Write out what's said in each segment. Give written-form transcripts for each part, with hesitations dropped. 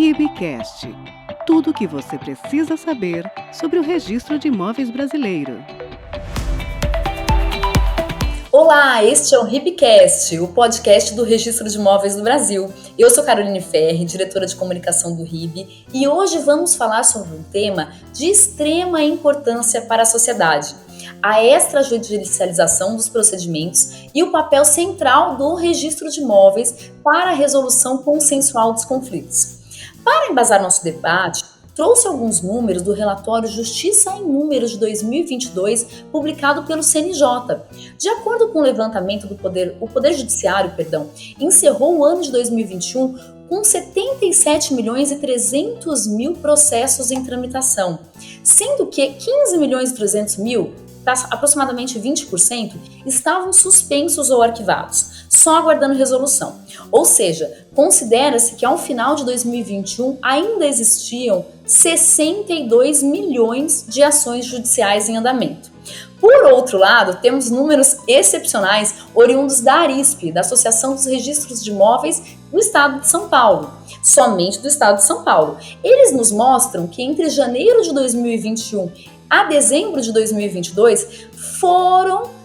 RIBcast. Tudo o que você precisa saber sobre o Registro de Imóveis Brasileiro. Olá, este é o RIBcast, o podcast do Registro de Imóveis do Brasil. Eu sou Caroline Ferri, diretora de comunicação do RIB, e hoje vamos falar sobre um tema de extrema importância para a sociedade: a extrajudicialização dos procedimentos e o papel central do registro de imóveis para a resolução consensual dos conflitos. Para embasar nosso debate, trouxe alguns números do relatório Justiça em Números de 2022, publicado pelo CNJ. De acordo com o levantamento do o Poder Judiciário, encerrou o ano de 2021 com 77 milhões e 300 mil processos em tramitação, sendo que 15 milhões e 300 mil, aproximadamente 20%, estavam suspensos ou arquivados, só aguardando resolução. Ou seja, considera-se que ao final de 2021 ainda existiam 62 milhões de ações judiciais em andamento. Por outro lado, temos números excepcionais oriundos da ARISP, da Associação dos Registros de Imóveis do Estado de São Paulo, somente do Estado de São Paulo. Eles nos mostram que entre janeiro de 2021 a dezembro de 2022 foram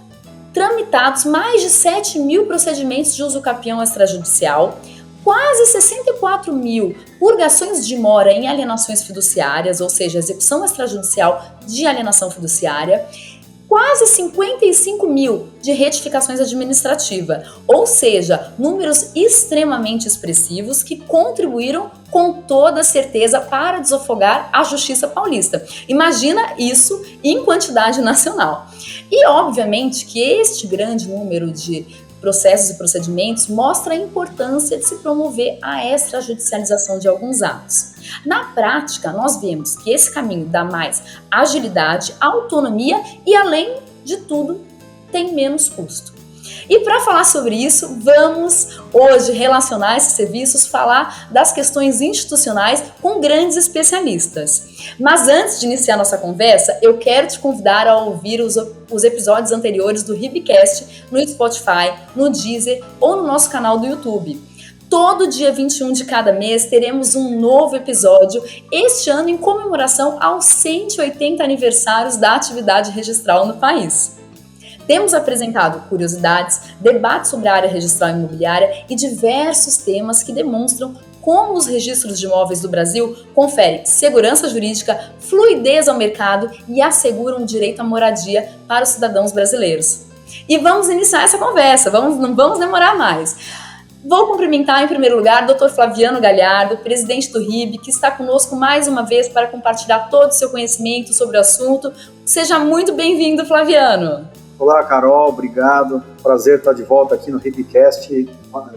tramitados mais de 7 mil procedimentos de uso capião extrajudicial, quase 64 mil purgações de mora em alienações fiduciárias, ou seja, execução extrajudicial de alienação fiduciária, quase 55 mil de retificações administrativas, ou seja, números extremamente expressivos que contribuíram com toda certeza para desafogar a Justiça Paulista. Imagina isso em quantidade nacional. E obviamente que este grande número de processos e procedimentos mostra a importância de se promover a extrajudicialização de alguns atos. Na prática, nós vemos que esse caminho dá mais agilidade, autonomia e, além de tudo, tem menos custo. E para falar sobre isso, vamos hoje relacionar esses serviços, falar das questões institucionais com grandes especialistas. Mas antes de iniciar nossa conversa, eu quero te convidar a ouvir os episódios anteriores do RIBcast no Spotify, no Deezer ou no nosso canal do YouTube. Todo dia 21 de cada mês teremos um novo episódio, este ano em comemoração aos 180 aniversários da atividade registral no país. Temos apresentado curiosidades, debates sobre a área registral imobiliária e diversos temas que demonstram como os registros de imóveis do Brasil conferem segurança jurídica, fluidez ao mercado e asseguram o direito à moradia para os cidadãos brasileiros. E vamos iniciar essa conversa, não vamos demorar mais. Vou cumprimentar em primeiro lugar o Dr. Flaviano Galhardo, presidente do RIB, que está conosco mais uma vez para compartilhar todo o seu conhecimento sobre o assunto. Seja muito bem-vindo, Flaviano. Olá, Carol, obrigado. Prazer estar de volta aqui no RIBcast,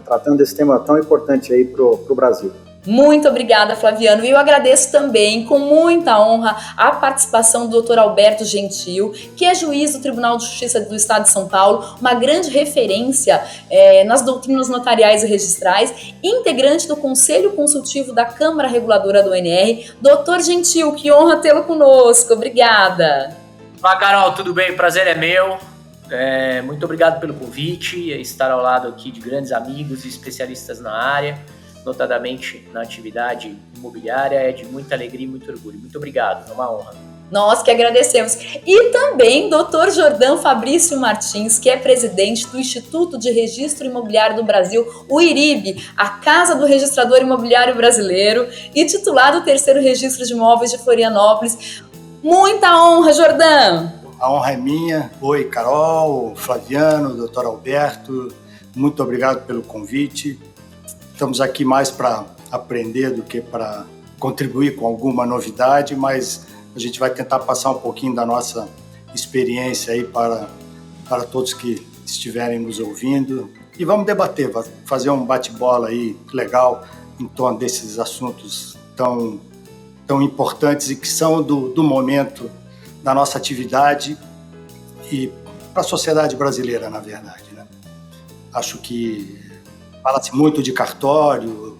tratando desse tema tão importante aí para o Brasil. Muito obrigada, Flaviano. E eu agradeço também, com muita honra, a participação do Dr. Alberto Gentil, que é juiz do Tribunal de Justiça do Estado de São Paulo, uma grande referência nas doutrinas notariais e registrais, integrante do Conselho Consultivo da Câmara Reguladora do ONR. Dr. Gentil, que honra tê-lo conosco. Obrigada. Olá, Carol, tudo bem? O prazer é meu. Muito obrigado pelo convite, estar ao lado aqui de grandes amigos e especialistas na área, notadamente na atividade imobiliária, é de muita alegria e muito orgulho. Muito obrigado, é uma honra. Nós que agradecemos. E também Dr. Jordão Fabrício Martins, que é presidente do Instituto de Registro Imobiliário do Brasil, o IRIB, a Casa do Registrador Imobiliário Brasileiro, e titular do terceiro Registro de Imóveis de Florianópolis. Muita honra, Jordão! A honra é minha. Oi, Carol, Flaviano, doutor Alberto, muito obrigado pelo convite. Estamos aqui mais para aprender do que para contribuir com alguma novidade, mas a gente vai tentar passar um pouquinho da nossa experiência aí para todos que estiverem nos ouvindo. E vamos debater, fazer um bate-bola aí legal em torno desses assuntos tão importantes e que são do momento da nossa atividade e para a sociedade brasileira, na verdade, né? Acho que fala-se muito de cartório,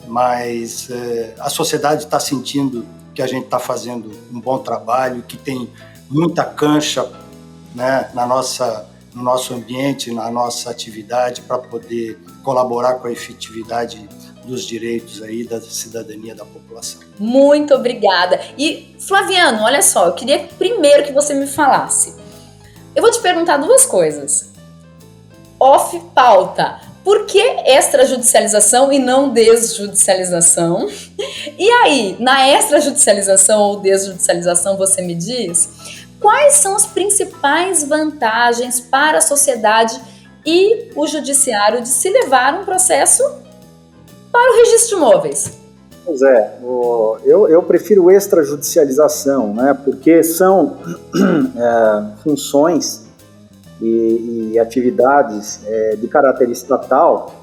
mas a sociedade está sentindo que a gente está fazendo um bom trabalho, que tem muita cancha, né, no nosso ambiente, na nossa atividade, para poder colaborar com a efetividade dos direitos aí da cidadania da população. Muito obrigada. E, Flaviano, olha só, eu queria primeiro que você me falasse. Eu vou te perguntar duas coisas. Off pauta. Por que extrajudicialização e não desjudicialização? E aí, na extrajudicialização ou desjudicialização, você me diz quais são as principais vantagens para a sociedade e o judiciário de se levar um processo para o registro de imóveis? Pois é, eu prefiro extrajudicialização, né, porque são funções e atividades de caráter estatal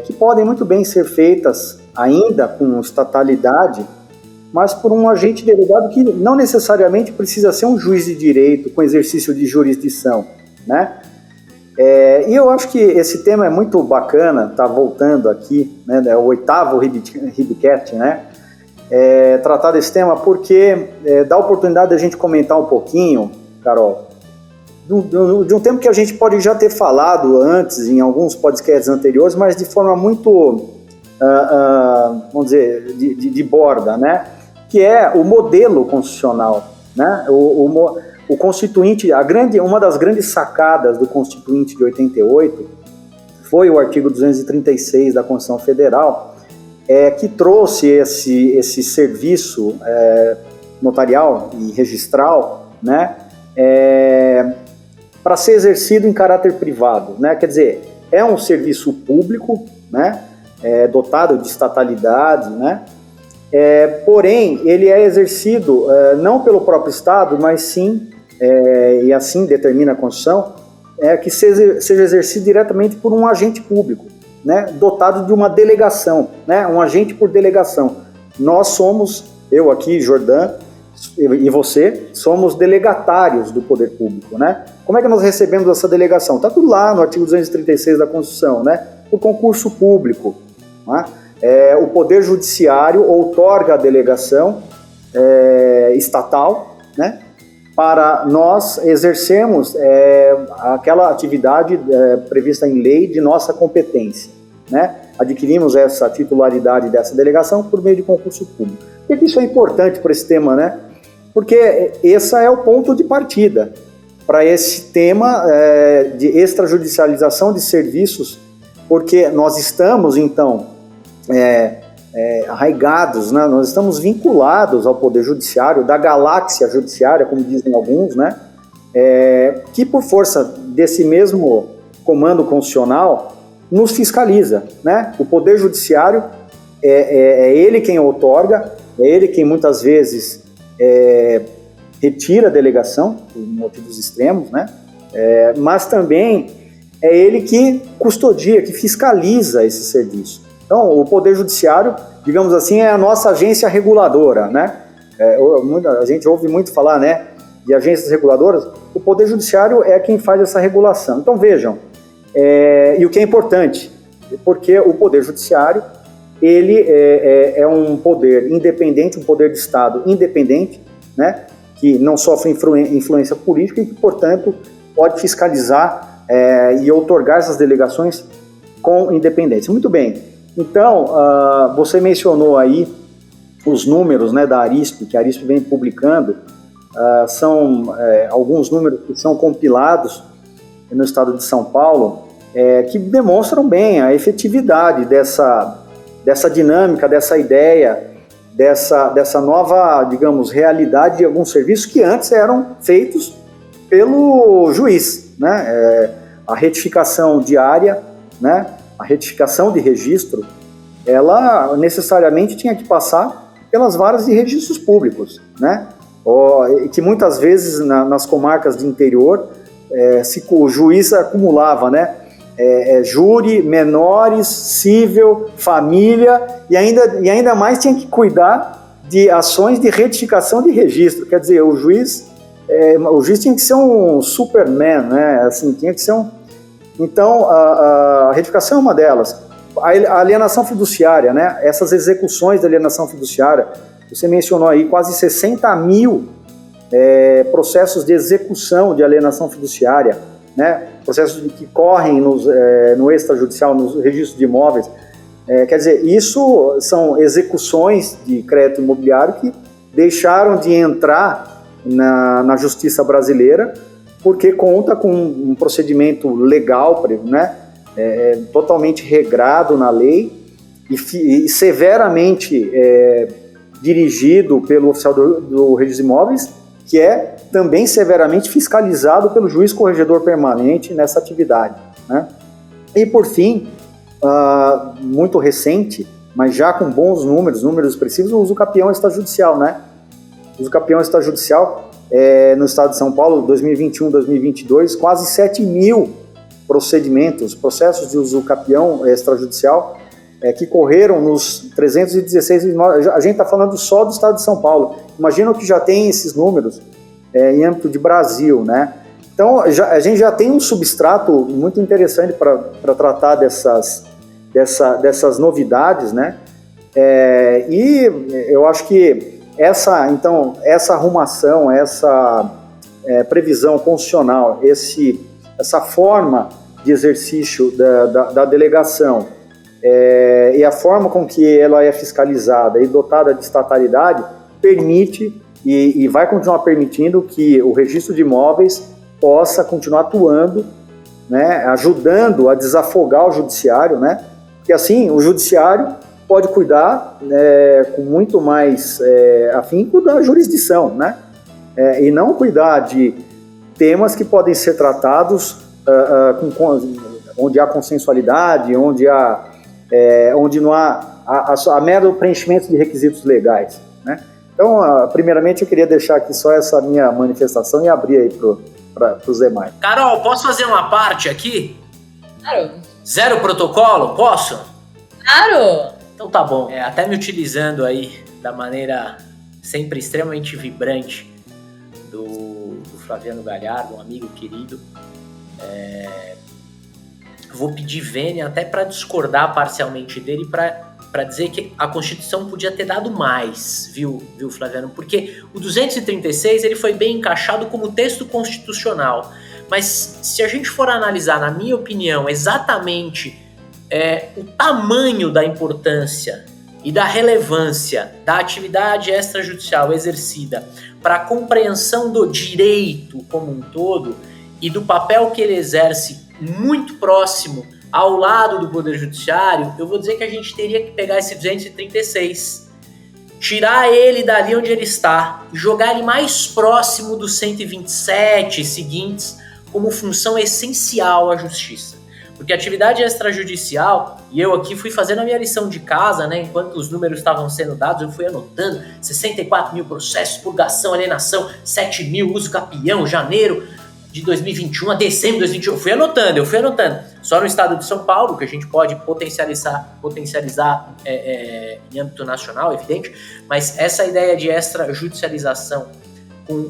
que podem muito bem ser feitas ainda com estatalidade, mas por um agente delegado que não necessariamente precisa ser um juiz de direito com exercício de jurisdição, né? E eu acho que esse tema é muito bacana, tá voltando aqui, né, é o 8º Ribcast, né, tratar desse tema porque dá a oportunidade de a gente comentar um pouquinho, Carol, de um tema que a gente pode já ter falado antes, em alguns podcasts anteriores, mas de forma muito, vamos dizer, de borda, né, que é o modelo constitucional, né, o Constituinte, uma das grandes sacadas do Constituinte de 88 foi o artigo 236 da Constituição Federal, que trouxe esse serviço notarial e registral, né, para ser exercido em caráter privado, né, quer dizer, é um serviço público, né, dotado de estatalidade, né, porém ele é exercido não pelo próprio Estado, mas sim e assim determina a Constituição, que seja exercido diretamente por um agente público, né, dotado de uma delegação, né, um agente por delegação. Nós somos, eu aqui, Jordan, e você, somos delegatários do poder público, né? Como é que nós recebemos essa delegação? Está tudo lá no artigo 236 da Constituição, né? Por concurso público, né? O Poder Judiciário outorga a delegação estatal, né, para nós exercermos aquela atividade prevista em lei de nossa competência, né? Adquirimos essa titularidade dessa delegação por meio de concurso público. Por que isso é importante para esse tema, né? Porque esse é o ponto de partida para esse tema de extrajudicialização de serviços, porque nós estamos, então, arraigados, né? Nós estamos vinculados ao Poder Judiciário, da galáxia judiciária, como dizem alguns, né? Que por força desse mesmo comando constitucional nos fiscaliza, né? O Poder Judiciário é ele quem outorga, é ele quem muitas vezes retira a delegação, por motivos extremos, né? Mas também é ele que custodia, que fiscaliza esse serviço. Então, o Poder Judiciário, digamos assim, é a nossa agência reguladora, né? A gente ouve muito falar, né, de agências reguladoras. O Poder Judiciário é quem faz essa regulação. Então, vejam, e o que é importante, porque o Poder Judiciário, ele é um poder independente, um poder de Estado independente, né, que não sofre influência política e que, portanto, pode fiscalizar e outorgar essas delegações com independência. Muito bem. Então, você mencionou aí os números, né, da ARISP, que a ARISP vem publicando, são alguns números que são compilados no estado de São Paulo, que demonstram bem a efetividade dessa dinâmica, dessa ideia, dessa nova, digamos, realidade de alguns serviços que antes eram feitos pelo juiz, né? A retificação diária, né? A retificação de registro, ela necessariamente tinha que passar pelas varas de registros públicos, né? Que muitas vezes nas comarcas de interior o juiz acumulava, né? Júri, menores, cível, família e ainda mais tinha que cuidar de ações de retificação de registro. Quer dizer, o juiz tinha que ser um Superman, né? Assim, tinha que ser um... Então, a retificação é uma delas. A alienação fiduciária, né? Essas execuções de alienação fiduciária, você mencionou aí quase 60 mil processos de execução de alienação fiduciária, né? Processos que correm no extrajudicial, nos registros de imóveis. Quer dizer, isso são execuções de crédito imobiliário que deixaram de entrar na justiça brasileira porque conta com um procedimento legal, né, totalmente regrado na lei e severamente dirigido pelo oficial do Registro de Imóveis, que é também severamente fiscalizado pelo juiz corregedor permanente nessa atividade, né? E por fim, muito recente, mas já com bons números expressivos, o uso capião extrajudicial, né? O uso capião extrajudicial no estado de São Paulo, 2021, 2022, quase 7 mil processos de uso capião extrajudicial que correram nos 316 imóveis. A gente está falando só do estado de São Paulo. Imagina que já tem esses números em âmbito de Brasil, né? Então, a gente já tem um substrato muito interessante para tratar dessas novidades, né? E eu acho que essa arrumação, essa previsão constitucional, essa forma de exercício da delegação e a forma com que ela é fiscalizada e dotada de estatalidade permite e vai continuar permitindo que o registro de imóveis possa continuar atuando, né, ajudando a desafogar o judiciário, né, porque assim o judiciário pode cuidar com muito mais afinco da jurisdição, né, e não cuidar de temas que podem ser tratados onde há consensualidade, onde não há a mero preenchimento de requisitos legais, né. Então, primeiramente, eu queria deixar aqui só essa minha manifestação e abrir aí para os demais. Carol, posso fazer uma parte aqui? Claro. Zero protocolo? Posso? Claro! Então tá bom. Até me utilizando aí da maneira sempre extremamente vibrante do Flaviano Galhardo, um amigo querido. Vou pedir vênia até para discordar parcialmente dele para dizer que a Constituição podia ter dado mais, viu, Flaviano? Porque o 236 ele foi bem encaixado como texto constitucional, mas se a gente for analisar, na minha opinião, exatamente o tamanho da importância e da relevância da atividade extrajudicial exercida para a compreensão do direito como um todo e do papel que ele exerce muito próximo ao lado do Poder Judiciário, eu vou dizer que a gente teria que pegar esse 236, tirar ele dali onde ele está e jogar ele mais próximo dos 127 seguintes como função essencial à justiça. Porque a atividade extrajudicial, e eu aqui fui fazendo a minha lição de casa, né, enquanto os números estavam sendo dados, eu fui anotando 64 mil processos, purgação, alienação, 7 mil, uso capião, janeiro de 2021 a dezembro de 2021, eu fui anotando. Só no estado de São Paulo, que a gente pode potencializar em âmbito nacional, evidente, mas essa ideia de extrajudicialização com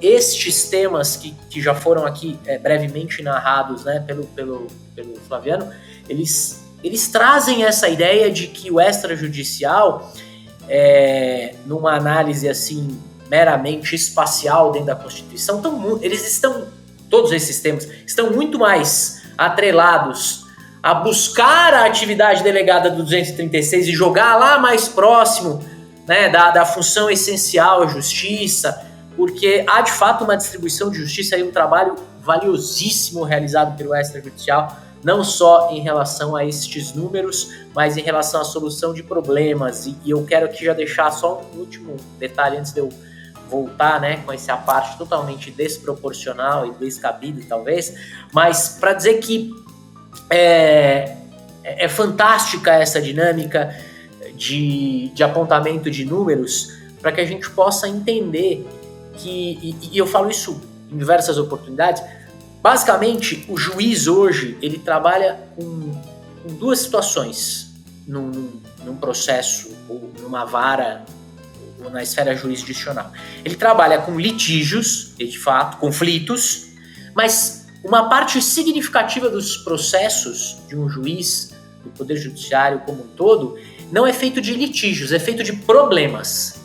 estes temas que já foram aqui brevemente narrados, né, pelo Flaviano, eles trazem essa ideia de que o extrajudicial, numa análise assim meramente espacial dentro da Constituição, todos esses temas estão muito mais atrelados a buscar a atividade delegada do 236 e jogar lá mais próximo, né, da função essencial à justiça, porque há de fato uma distribuição de justiça e um trabalho valiosíssimo realizado pelo extrajudicial, não só em relação a estes números, mas em relação à solução de problemas. E eu quero aqui já deixar só um último detalhe antes de eu voltar, né, com essa parte totalmente desproporcional e descabido, talvez, mas para dizer que é fantástica essa dinâmica de apontamento de números para que a gente possa entender que, e eu falo isso em diversas oportunidades, basicamente o juiz hoje ele trabalha com duas situações num processo ou numa vara ou na esfera jurisdicional. Ele trabalha com litígios, de fato, conflitos, mas uma parte significativa dos processos de um juiz, do Poder Judiciário como um todo, não é feito de litígios, é feito de problemas,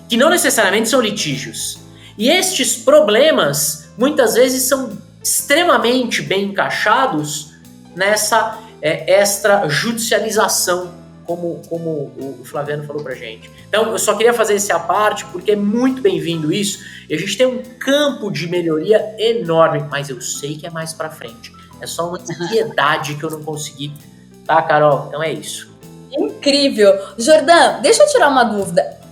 que não necessariamente são litígios. E estes problemas, muitas vezes, são extremamente bem encaixados nessa extrajudicialização como o Flaviano falou pra gente. Então, eu só queria fazer esse à parte, porque é muito bem-vindo isso, e a gente tem um campo de melhoria enorme, mas eu sei que é mais pra frente. É só uma ansiedade que eu não consegui, tá, Carol? Então é isso. Incrível. Jordan, deixa eu tirar uma dúvida.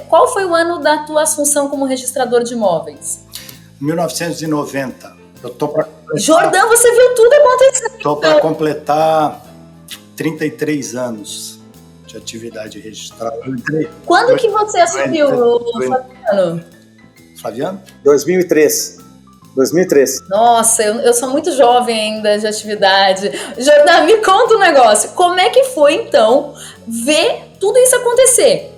Qual foi o ano da tua assunção como registrador de imóveis? 1990. Eu tô para Jordan, você viu tudo acontecer. Estou para completar 33 anos de atividade registrada. Quando que você assumiu, Flaviano? Flaviano? 2003. Nossa, eu sou muito jovem ainda de atividade. Jordan, me conta um negócio. Como é que foi, então, ver tudo isso acontecer?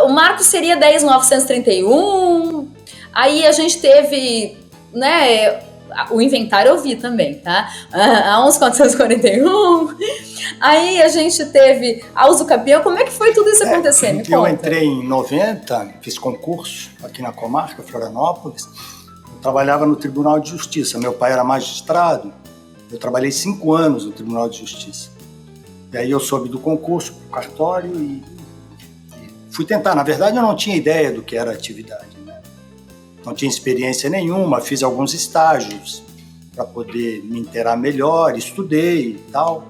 O marco seria 10.931, aí a gente teve, né, o inventário eu vi também, tá? A 11.441, aí a gente teve a uso capião. Como é que foi tudo isso acontecer? Me conta. Eu entrei em 90, fiz concurso aqui na comarca, Florianópolis. Eu trabalhava no Tribunal de Justiça. Meu pai era magistrado, eu trabalhei 5 anos no Tribunal de Justiça. E aí eu soube do concurso para o cartório e fui tentar. Na verdade, eu não tinha ideia do que era atividade, né? Não tinha experiência nenhuma, fiz alguns estágios para poder me inteirar melhor, estudei e tal.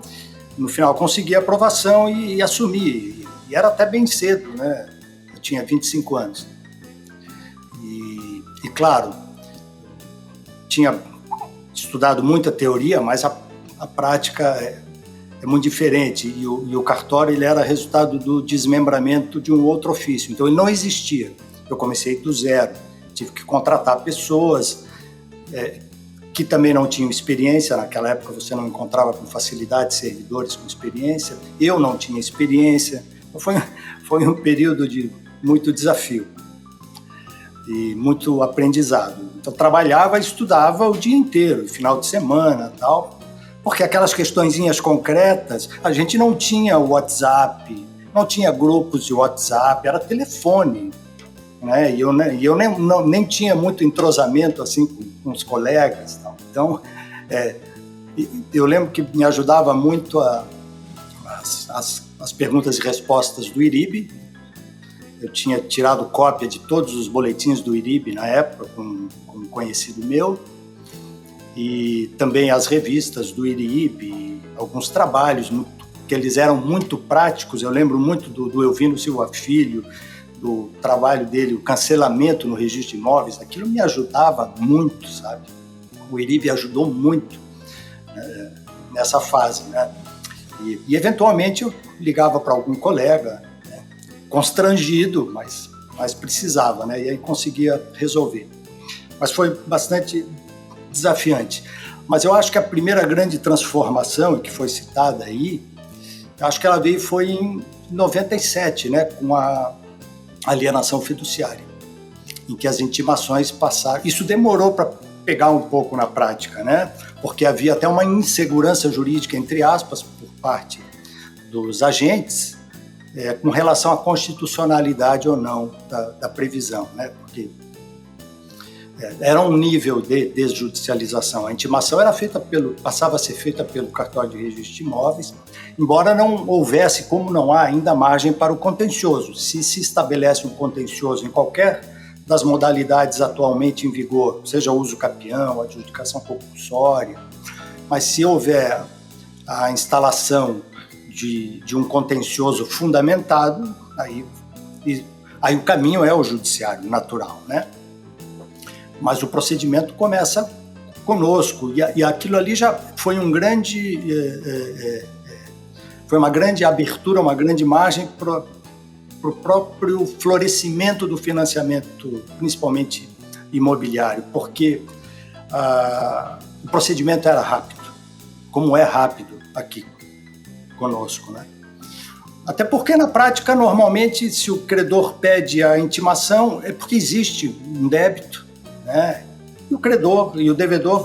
No final, consegui a aprovação e assumi. E era até bem cedo, né? Eu tinha 25 anos. E claro, tinha estudado muita teoria, mas a prática é muito diferente, e o cartório ele era resultado do desmembramento de um outro ofício, então ele não existia. Eu comecei do zero, tive que contratar pessoas que também não tinham experiência. Naquela época você não encontrava com facilidade servidores com experiência, eu não tinha experiência, então foi um período de muito desafio e muito aprendizado. Então trabalhava e estudava o dia inteiro, final de semana, tal. Porque aquelas questõezinhas concretas, a gente não tinha WhatsApp, não tinha grupos de WhatsApp, era telefone, né? E eu nem tinha muito entrosamento assim com os colegas, tal. Então, eu lembro que me ajudava muito as perguntas e respostas do IRIB. Eu tinha tirado cópia de todos os boletins do IRIB na época, com um conhecido meu, e também as revistas do IRIB, alguns trabalhos que eles eram muito práticos. Eu lembro muito do Elvino Silva Filho, do trabalho dele, o cancelamento no registro de imóveis. Aquilo me ajudava muito, sabe? O IRIB ajudou muito nessa fase, né? E eventualmente eu ligava para algum colega, né? Constrangido, mas precisava, né? E aí conseguia resolver. Mas foi bastante desafiante. Mas eu acho que a primeira grande transformação, que foi citada aí, eu acho que ela foi em 97, né, com a alienação fiduciária, em que as intimações passaram. Isso demorou para pegar um pouco na prática, né, porque havia até uma insegurança jurídica, entre aspas, por parte dos agentes, com relação à constitucionalidade ou não da previsão, né, porque era um nível de desjudicialização. A intimação passava a ser feita pelo cartório de registro de imóveis, embora não houvesse, como não há ainda, margem para o contencioso. Se estabelece um contencioso em qualquer das modalidades atualmente em vigor, seja o uso capião, adjudicação compulsória, mas se houver a instalação de um contencioso fundamentado, aí o caminho é o judiciário natural, né? Mas o procedimento começa conosco, e aquilo ali já foi foi uma grande abertura, uma grande margem para o próprio florescimento do financiamento, principalmente imobiliário, porque o procedimento era rápido, como é rápido aqui conosco, né? Até porque, na prática, normalmente, se o credor pede a intimação, é porque existe um débito, né? E o credor e o devedor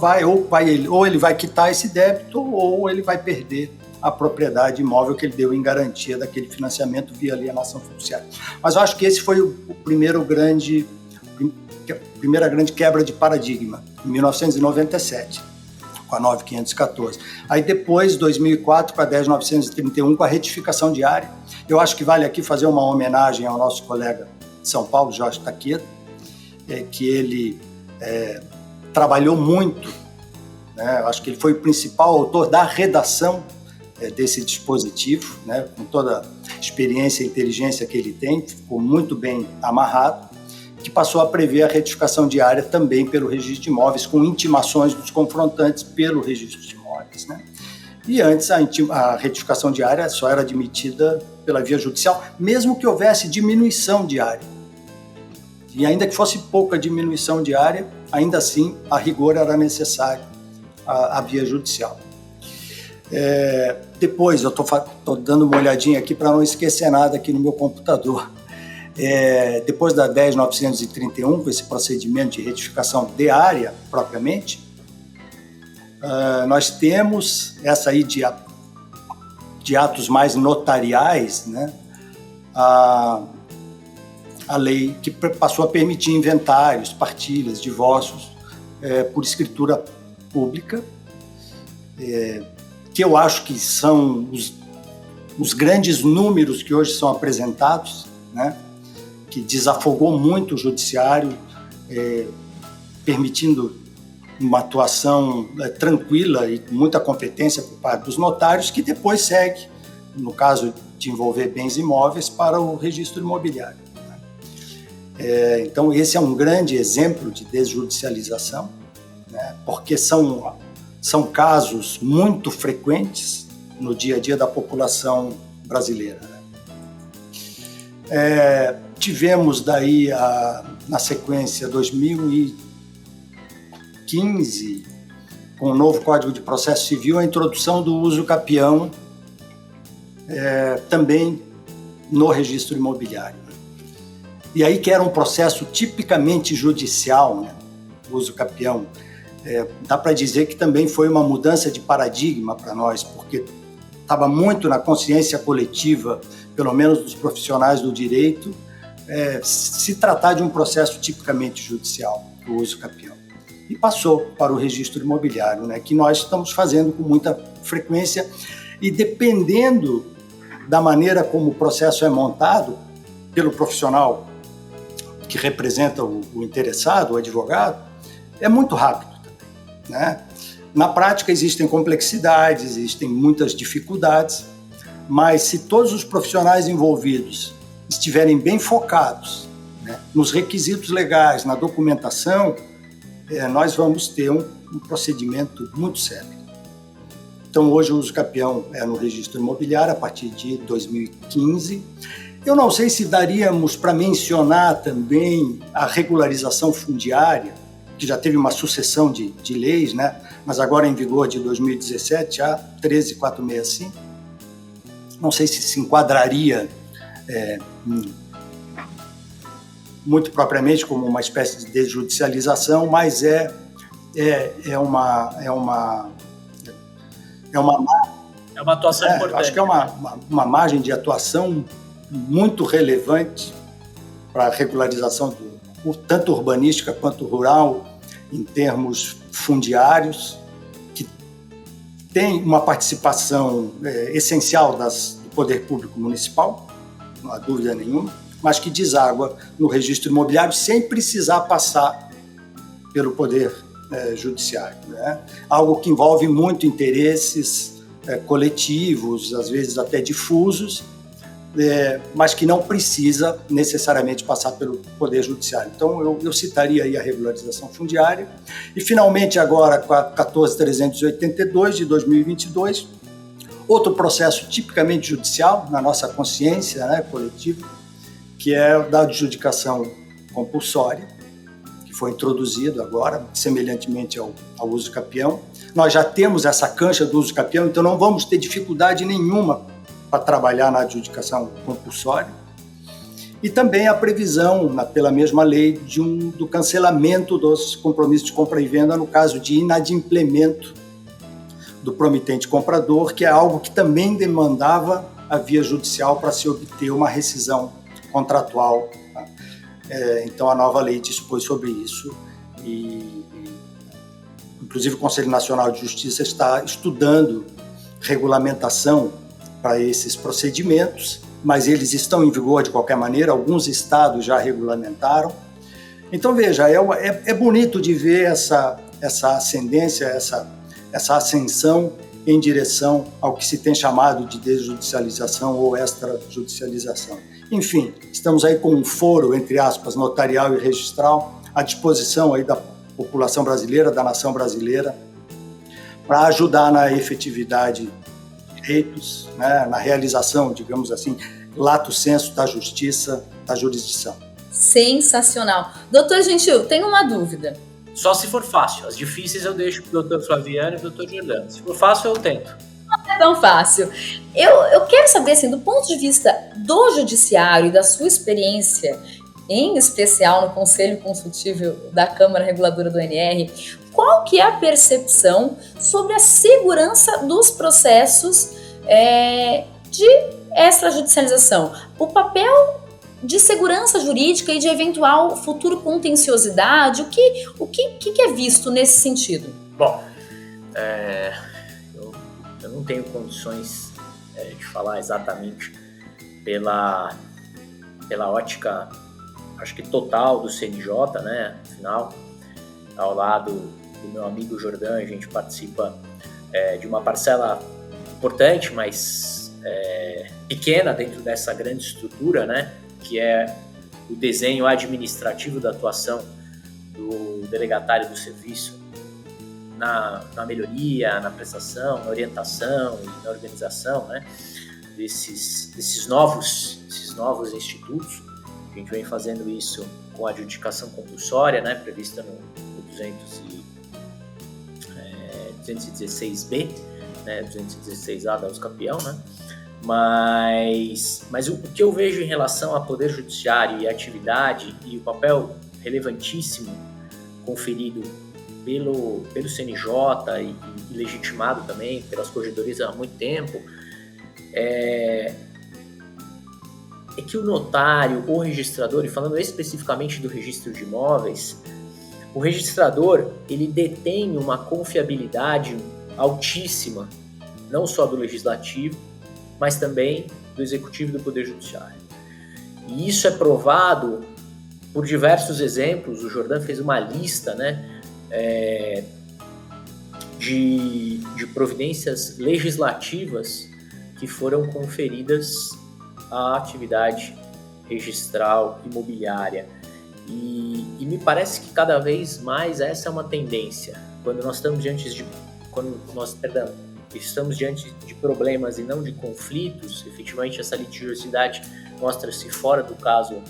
ou ele vai quitar esse débito, ou ele vai perder a propriedade imóvel que ele deu em garantia daquele financiamento via alienação fiduciária. Mas eu acho que esse foi a primeira grande quebra de paradigma, em 1997. com a 9.514. Aí depois, 2004, para a 10.931, com a retificação diária. Eu acho que vale aqui fazer uma homenagem ao nosso colega de São Paulo, Jorge Takeda, que ele trabalhou muito, né? Eu acho que ele foi o principal autor da redação desse dispositivo, né? Com toda a experiência e inteligência que ele tem, ficou muito bem amarrado, que passou a prever a retificação diária também pelo registro de imóveis, com intimações dos confrontantes pelo registro de imóveis, né? E antes a retificação diária só era admitida pela via judicial, mesmo que houvesse diminuição diária. E ainda que fosse pouca diminuição diária, ainda assim, a rigor era necessário a via judicial. Depois, eu estou dando uma olhadinha aqui para não esquecer nada aqui no meu computador. Depois da 10.931, com esse procedimento de retificação diária, propriamente, nós temos essa aí de atos mais notariais, né? A lei que passou a permitir inventários, partilhas, divórcios por escritura pública, que eu acho que são os grandes números que hoje são apresentados, né? Que desafogou muito o judiciário, permitindo uma atuação tranquila e com muita competência por parte dos notários, que depois segue, no caso de envolver bens imóveis, para o registro imobiliário. Então, esse é um grande exemplo de desjudicialização, né? Porque são casos muito frequentes no dia a dia da população brasileira, né? Tivemos daí, na sequência, 2015, com o novo Código de Processo Civil, a introdução do uso capião também no registro imobiliário. E aí que era um processo tipicamente judicial, né? O uso capião. Dá para dizer que também foi uma mudança de paradigma para nós, porque estava muito na consciência coletiva, pelo menos dos profissionais do direito, se tratar de um processo tipicamente judicial, o uso capião. E passou para o registro imobiliário, né, que nós estamos fazendo com muita frequência, e dependendo da maneira como o processo é montado pelo profissional que representa o interessado, o advogado, é muito rápido também, né? Na prática existem complexidades, existem muitas dificuldades, mas se todos os profissionais envolvidos estiverem bem focados, né, nos requisitos legais, na documentação, nós vamos ter um procedimento muito sério. Então, hoje o uso capião é no registro imobiliário a partir de 2015. Eu não sei se daríamos para mencionar também a regularização fundiária, que já teve uma sucessão de leis, né? Mas agora em vigor de 2017, a 13.465. Não sei se se enquadraria muito propriamente como uma espécie de desjudicialização, mas é uma atuação importante. Acho que é uma margem de atuação muito relevante para a regularização tanto urbanística quanto rural, em termos fundiários, que tem uma participação essencial do poder público municipal, não há dúvida nenhuma, mas que deságua no registro imobiliário sem precisar passar pelo poder judiciário, né? Algo que envolve muito interesses coletivos, às vezes até difusos, mas que não precisa necessariamente passar pelo Poder Judiciário. Então, eu citaria aí a regularização fundiária. E, finalmente, agora, com a 14.382 de 2022, outro processo tipicamente judicial, na nossa consciência, né, coletiva, que é o da adjudicação compulsória, que foi introduzido agora, semelhantemente ao uso capião. Nós já temos essa cancha do uso capião, então não vamos ter dificuldade nenhuma para trabalhar na adjudicação compulsória, e também a previsão, pela mesma lei, do cancelamento dos compromissos de compra e venda no caso de inadimplemento do promitente comprador, que é algo que também demandava a via judicial para se obter uma rescisão contratual. Então a nova lei dispôs sobre isso, e Inclusive, o Conselho Nacional de Justiça está estudando regulamentação para esses procedimentos, mas eles estão em vigor de qualquer maneira, alguns estados já regulamentaram. Então, veja, é bonito de ver essa ascendência, essa ascensão em direção ao que se tem chamado de desjudicialização ou extrajudicialização. Enfim, estamos aí com um foro, entre aspas, notarial e registral, à disposição aí da população brasileira, da nação brasileira, para ajudar na efetividade de direitos, né, na realização, digamos assim, lato sensu da justiça, da jurisdição. Sensacional. Doutor Gentil, tenho uma dúvida. Só se for fácil. As difíceis eu deixo para o doutor Flaviano e o doutor Giordano. Se for fácil, eu tento. Não é tão fácil. Eu quero saber, assim, do ponto de vista do judiciário e da sua experiência, em especial no Conselho Consultivo da Câmara Reguladora do ANR, qual que é a percepção sobre a segurança dos processos de extrajudicialização? O papel de segurança jurídica e de eventual futuro contenciosidade, o que é visto nesse sentido? Bom, eu não tenho condições de falar exatamente pela ótica, acho que total do CNJ, né? Afinal, ao lado do meu amigo Jordan, a gente participa de uma parcela importante, mas pequena dentro dessa grande estrutura, né? Que é o desenho administrativo da atuação do delegatário do serviço na melhoria, na prestação, na orientação e na organização, né, desses novos institutos. A gente vem fazendo isso com a adjudicação compulsória, né, prevista no 216B, né, 216A da Uscapião, né. Mas o que eu vejo em relação ao Poder Judiciário e a atividade e o papel relevantíssimo conferido pelo CNJ e legitimado também pelas corregedorias há muito tempo, é que o notário, o registrador, e falando especificamente do registro de imóveis, o registrador ele detém uma confiabilidade altíssima, não só do legislativo, mas também do executivo e do Poder Judiciário. E isso é provado por diversos exemplos. O Jordan fez uma lista, né, de providências legislativas que foram conferidas à atividade registral imobiliária. E me parece que cada vez mais essa é uma tendência. Quando nós estamos diante de problemas e não de conflitos, efetivamente essa litigiosidade mostra-se fora do caso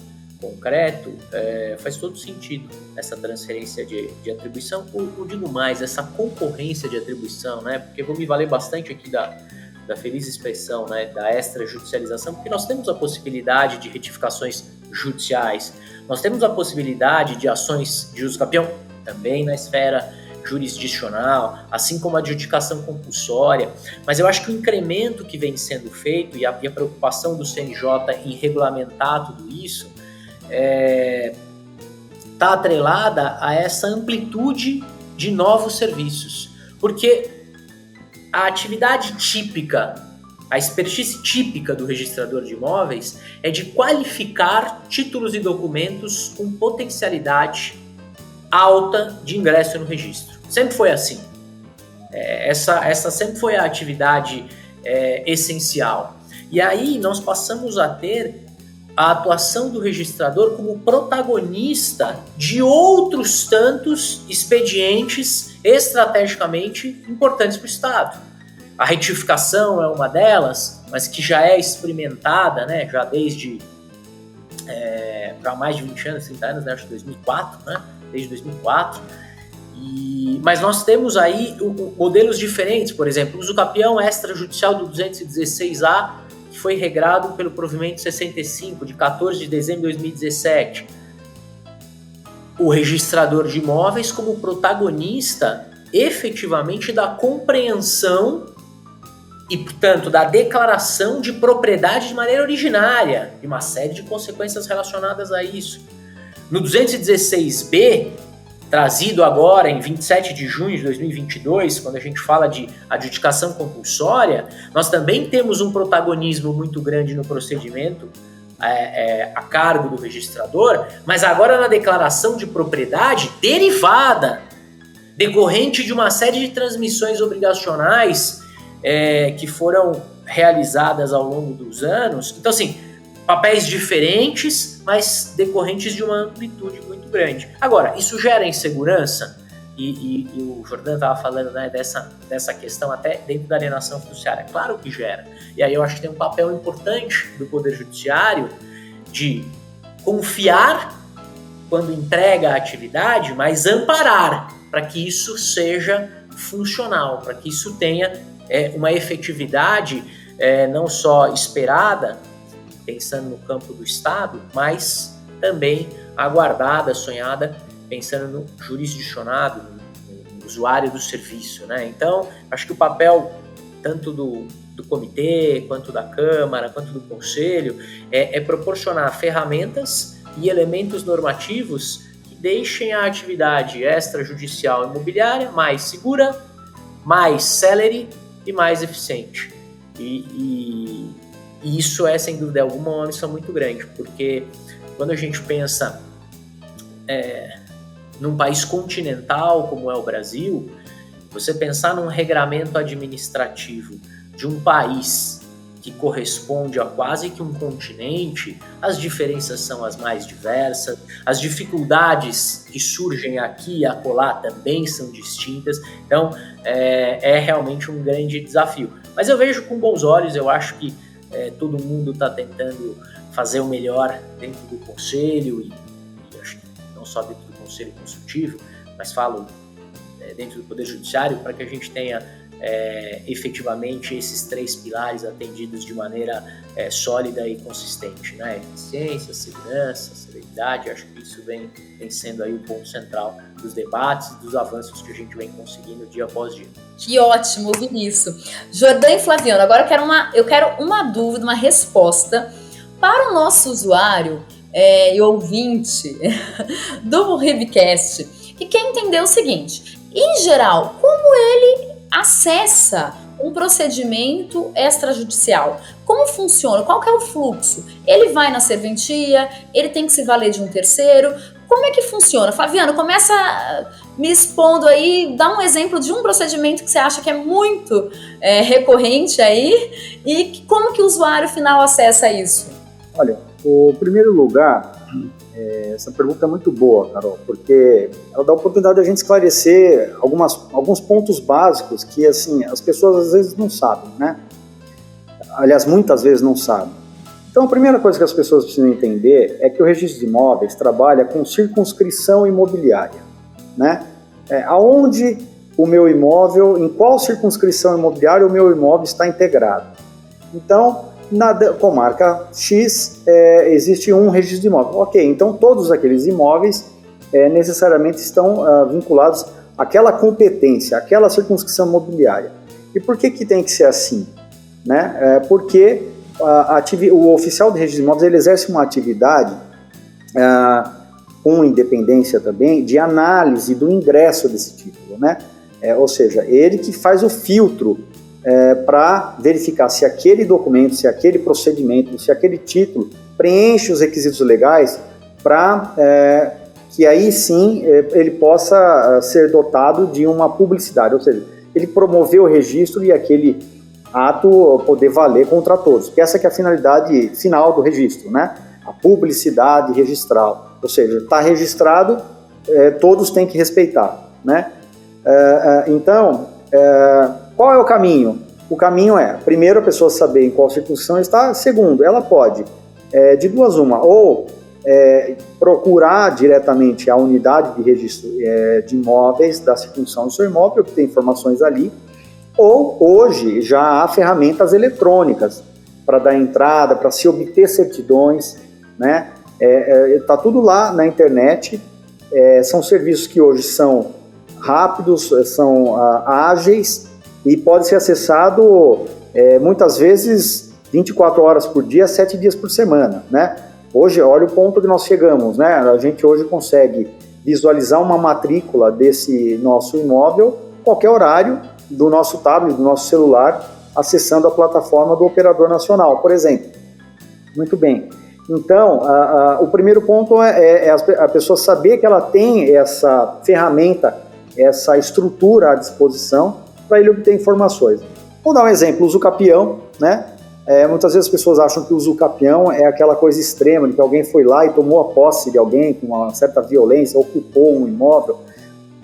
concreto, faz todo sentido essa transferência de atribuição, ou digo mais, essa concorrência de atribuição, né? Porque eu vou me valer bastante aqui da feliz expressão, né, da extrajudicialização, porque nós temos a possibilidade de retificações judiciais, nós temos a possibilidade de ações de uso capião, também na esfera jurisdicional, assim como a adjudicação compulsória, mas eu acho que o incremento que vem sendo feito e a preocupação do CNJ em regulamentar tudo isso está atrelada a essa amplitude de novos serviços, porque a atividade típica, a expertise típica do registrador de imóveis é de qualificar títulos e documentos com potencialidade alta de ingresso no registro. Sempre foi assim. Essa sempre foi a atividade essencial. E aí nós passamos a ter a atuação do registrador como protagonista de outros tantos expedientes estrategicamente importantes para o Estado. A retificação é uma delas, mas que já é experimentada, né, já desde para mais de 20 anos, 30 anos, né, acho que 2004, né, desde 2004. Mas nós temos aí modelos diferentes, por exemplo, o uso capião extrajudicial do 216A, que foi regrado pelo provimento 65, de 14 de dezembro de 2017. O registrador de imóveis como protagonista, efetivamente, da compreensão e, portanto, da declaração de propriedade de maneira originária, e uma série de consequências relacionadas a isso. No 216B, trazido agora em 27 de junho de 2022, quando a gente fala de adjudicação compulsória, nós também temos um protagonismo muito grande no procedimento a cargo do registrador, mas agora na declaração de propriedade derivada, decorrente de uma série de transmissões obrigacionais que foram realizadas ao longo dos anos. Então, assim, papéis diferentes, mas decorrentes de uma amplitude muito grande. Agora, isso gera insegurança? E o Jordan estava falando, né, dessa questão até dentro da alienação fiduciária. Claro que gera. E aí eu acho que tem um papel importante do Poder Judiciário de confiar quando entrega a atividade, mas amparar para que isso seja funcional, para que isso tenha uma efetividade não só esperada, pensando no campo do Estado, mas também aguardada, sonhada, pensando no jurisdicionado, no usuário do serviço, né? Então, acho que o papel tanto do comitê, quanto da Câmara, quanto do Conselho, é proporcionar ferramentas e elementos normativos que deixem a atividade extrajudicial imobiliária mais segura, mais célere e mais eficiente. E isso é, sem dúvida alguma, uma missão muito grande, porque quando a gente pensa num país continental como é o Brasil, você pensar num regramento administrativo de um país que corresponde a quase que um continente, as diferenças são as mais diversas, as dificuldades que surgem aqui e acolá também são distintas, então é realmente um grande desafio. Mas eu vejo com bons olhos, eu acho que todo mundo está tentando fazer o melhor dentro do Conselho, e acho que não só dentro do Conselho Consultivo, mas falo dentro do Poder Judiciário, para que a gente tenha efetivamente esses 3 pilares atendidos de maneira sólida e consistente, né? Eficiência, segurança, celeridade. Acho que isso vem sendo aí o ponto central dos debates e dos avanços que a gente vem conseguindo dia após dia. Que ótimo ouvir isso. Jordan e Flaviano, agora eu quero uma dúvida, uma resposta para o nosso usuário e ouvinte do Ribcast, que quer entender o seguinte: em geral, como ele acessa um procedimento extrajudicial? Como funciona? Qual que é o fluxo? Ele vai na serventia? Ele tem que se valer de um terceiro? Como é que funciona? Flaviano, começa me expondo aí, dá um exemplo de um procedimento que você acha que é muito recorrente aí e como que o usuário final acessa isso? Olha, o primeiro lugar, essa pergunta é muito boa, Carol, porque ela dá a oportunidade de a gente esclarecer alguns pontos básicos que, assim, as pessoas às vezes não sabem, né? Aliás, muitas vezes não sabem. Então, a primeira coisa que as pessoas precisam entender é que o registro de imóveis trabalha com circunscrição imobiliária, né? Aonde o meu imóvel, em qual circunscrição imobiliária o meu imóvel está integrado. Então, na comarca X existe um registro de imóvel. Ok, então todos aqueles imóveis necessariamente estão vinculados àquela competência, àquela circunscrição imobiliária. E por que tem que ser assim? Né? Porque o oficial de registro de imóveis ele exerce uma atividade com independência também de análise do ingresso desse título, né? Ou seja, ele que faz o filtro para verificar se aquele documento, se aquele procedimento, se aquele título preenche os requisitos legais para que aí sim ele possa ser dotado de uma publicidade, ou seja, ele promover o registro e aquele ato poder valer contra todos, porque essa que é a finalidade final do registro, né? A publicidade registral, ou seja, está registrado, todos têm que respeitar, né? Então, qual é o caminho? O caminho é, primeiro, a pessoa saber em qual circunscrição está. Segundo, ela pode, de duas uma, ou procurar diretamente a unidade de registro de imóveis da circunscrição do seu imóvel, que tem informações ali, ou hoje já há ferramentas eletrônicas para dar entrada, para se obter certidões, né? Está tudo lá na internet, são serviços que hoje são rápidos, são ágeis, e pode ser acessado muitas vezes 24 horas por dia, 7 dias por semana, né? Hoje, olha o ponto que nós chegamos, né? A gente hoje consegue visualizar uma matrícula desse nosso imóvel, qualquer horário do nosso tablet, do nosso celular, acessando a plataforma do operador nacional, por exemplo. Muito bem. Então, o primeiro ponto é a pessoa saber que ela tem essa ferramenta, essa estrutura à disposição para ele obter informações. Vou dar um exemplo, o uso capião, né? Muitas vezes as pessoas acham que o uso capião é aquela coisa extrema, de que alguém foi lá e tomou a posse de alguém com uma certa violência, ocupou um imóvel.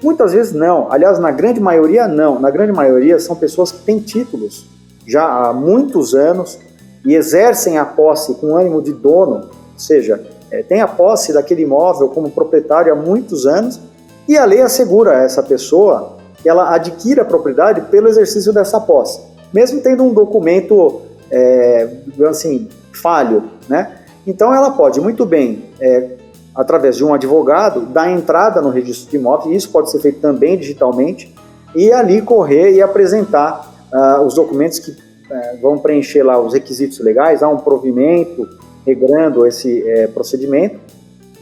Muitas vezes não, aliás, na grande maioria não. Na grande maioria são pessoas que têm títulos já há muitos anos e exercem a posse com ânimo de dono, ou seja, tem a posse daquele imóvel como proprietário há muitos anos e a lei assegura a essa pessoa que ela adquira a propriedade pelo exercício dessa posse, mesmo tendo um documento assim, falho, né? Então ela pode muito bem, através de um advogado, dar entrada no registro de imóveis, e isso pode ser feito também digitalmente, e ali correr e apresentar os documentos que vão preencher lá os requisitos legais, há um provimento regrando esse procedimento,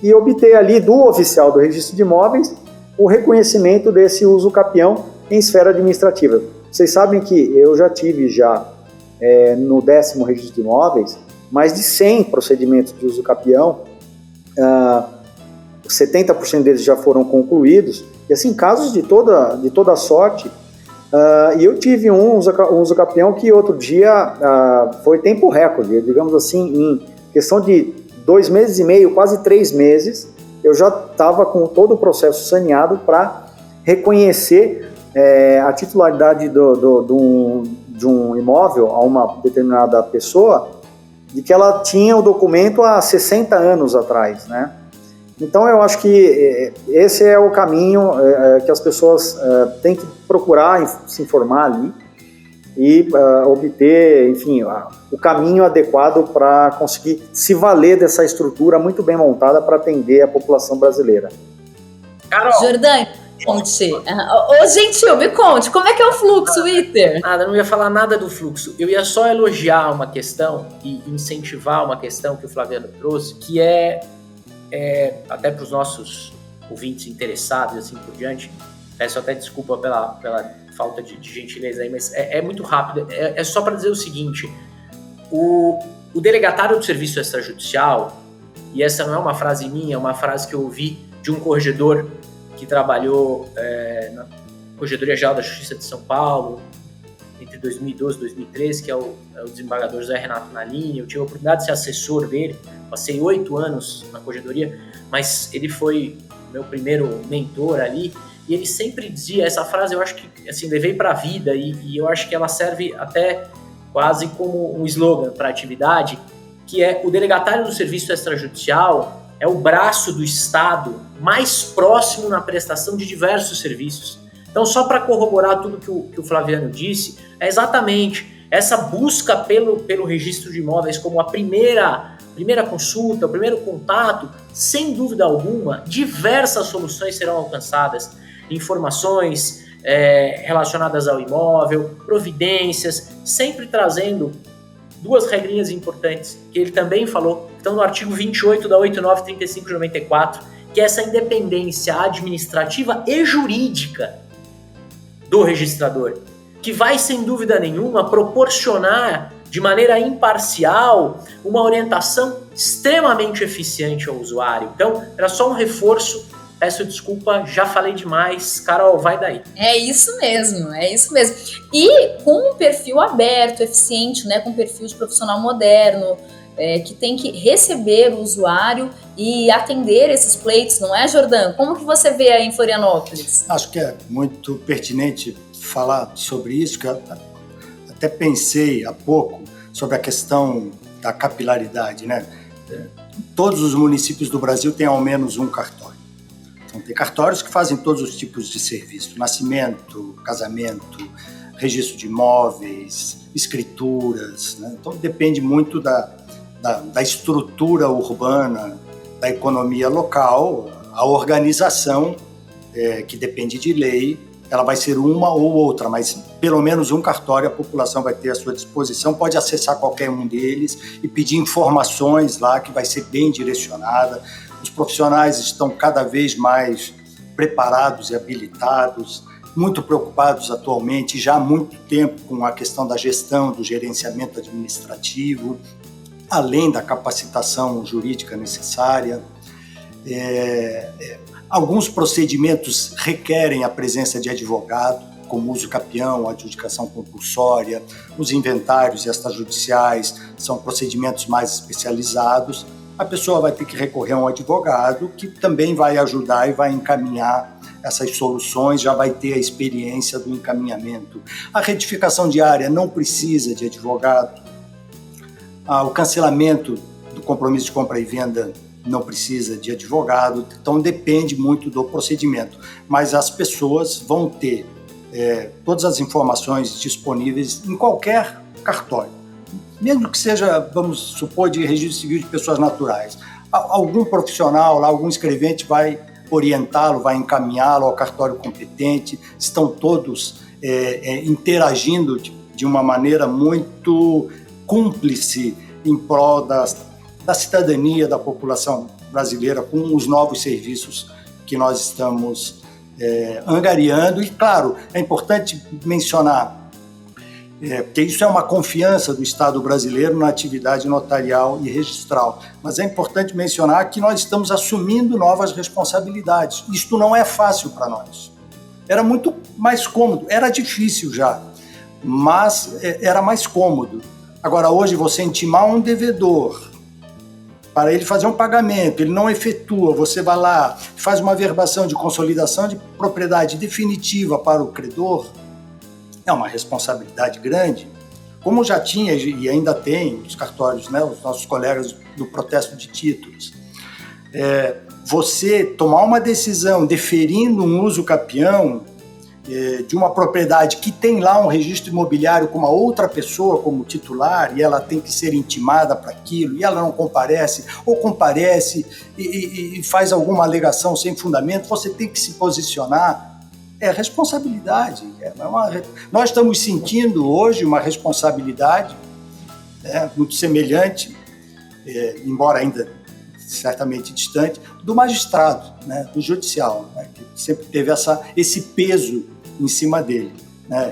e obter ali do oficial do registro de imóveis o reconhecimento desse uso capião em esfera administrativa. Vocês sabem que eu já tive no 10º registro de imóveis mais de 100 procedimentos de uso capião, 70% deles já foram concluídos, e assim, casos de toda sorte, e eu tive um uso capião que outro dia foi tempo recorde, digamos assim, em questão de 2 meses e meio, quase 3 meses, eu já estava com todo o processo saneado para reconhecer a titularidade de um imóvel a uma determinada pessoa, de que ela tinha o documento há 60 anos atrás, né? Então eu acho que esse é o caminho que as pessoas têm que procurar se informar ali e obter, enfim, o caminho adequado para conseguir se valer dessa estrutura muito bem montada para atender a população brasileira. Carol! Jordânia, conte. Ô, Gentil, me conte, como é que é o fluxo, Iter? Nada, não ia falar nada do fluxo. Eu ia só elogiar uma questão e incentivar uma questão que o Flaviano trouxe, que até para os nossos ouvintes interessados e assim por diante, peço até desculpa pela falta de gentileza aí, mas é muito rápido. É só para dizer o seguinte, o delegatário do serviço extrajudicial, e essa não é uma frase minha, é uma frase que eu ouvi de um corregedor que trabalhou na Corregedoria Geral da Justiça de São Paulo entre 2012 e 2013, que é o desembargador José Renato Nalini. Eu tive a oportunidade de ser assessor dele, passei 8 anos na corregedoria, mas ele foi meu primeiro mentor ali, e ele sempre dizia essa frase, eu acho que assim, levei para a vida, e eu acho que ela serve até quase como um slogan para a atividade, que é: o delegatário do serviço extrajudicial é o braço do Estado mais próximo na prestação de diversos serviços. Então, só para corroborar tudo que o Flaviano disse, é exatamente essa busca pelo registro de imóveis como a primeira consulta, o primeiro contato. Sem dúvida alguma, diversas soluções serão alcançadas, informações relacionadas ao imóvel, providências, sempre trazendo 2 regrinhas importantes, que ele também falou, que estão no artigo 28 da 8935 de 94, que é essa independência administrativa e jurídica do registrador, que vai, sem dúvida nenhuma, proporcionar de maneira imparcial uma orientação extremamente eficiente ao usuário. Então, era só um reforço. Peço desculpa, já falei demais. Carol, vai daí. É isso mesmo. E com um perfil aberto, eficiente, né, com um perfil de profissional moderno, que tem que receber o usuário e atender esses pleitos, não é, Jordão? Como que você vê aí em Florianópolis? Acho que é muito pertinente falar sobre isso, que eu até pensei há pouco sobre a questão da capilaridade, né? Todos os municípios do Brasil têm ao menos um cartório. Então, tem cartórios que fazem todos os tipos de serviço: nascimento, casamento, registro de imóveis, escrituras, né? Então, depende muito da estrutura urbana, da economia local. A organização, que depende de lei, ela vai ser uma ou outra, mas pelo menos um cartório a população vai ter à sua disposição, pode acessar qualquer um deles e pedir informações lá, que vai ser bem direcionada. Os profissionais estão cada vez mais preparados e habilitados, muito preocupados atualmente, já há muito tempo, com a questão da gestão, do gerenciamento administrativo, além da capacitação jurídica necessária. Alguns procedimentos requerem a presença de advogado, como uso capião, adjudicação compulsória, os inventários extrajudiciais, são procedimentos mais especializados. A pessoa vai ter que recorrer a um advogado que também vai ajudar e vai encaminhar essas soluções, já vai ter a experiência do encaminhamento. A retificação diária não precisa de advogado. O cancelamento do compromisso de compra e venda não precisa de advogado, então depende muito do procedimento. Mas as pessoas vão ter todas as informações disponíveis em qualquer cartório. Mesmo que seja, vamos supor, de registro civil de pessoas naturais. Algum profissional, algum escrevente vai orientá-lo, vai encaminhá-lo ao cartório competente, estão todos interagindo de uma maneira muito cúmplice em prol da cidadania da população brasileira com os novos serviços que nós estamos angariando. E, claro, é importante mencionar porque isso é uma confiança do Estado brasileiro na atividade notarial e registral. Mas é importante mencionar que nós estamos assumindo novas responsabilidades. Isto não é fácil para nós. Era muito mais cômodo, era difícil já, mas era mais cômodo. Agora, hoje, você intimar um devedor para ele fazer um pagamento, ele não efetua, você vai lá, faz uma averbação de consolidação de propriedade definitiva para o credor, é uma responsabilidade grande, como já tinha e ainda tem os cartórios, né, os nossos colegas do protesto de títulos. Você tomar uma decisão deferindo um uso capião de uma propriedade que tem lá um registro imobiliário com uma outra pessoa como titular e ela tem que ser intimada para aquilo e ela não comparece ou comparece e faz alguma alegação sem fundamento, você tem que se posicionar. É responsabilidade. Nós estamos sentindo hoje uma responsabilidade muito semelhante, embora ainda certamente distante, do magistrado, do judicial, que sempre teve esse peso em cima dele.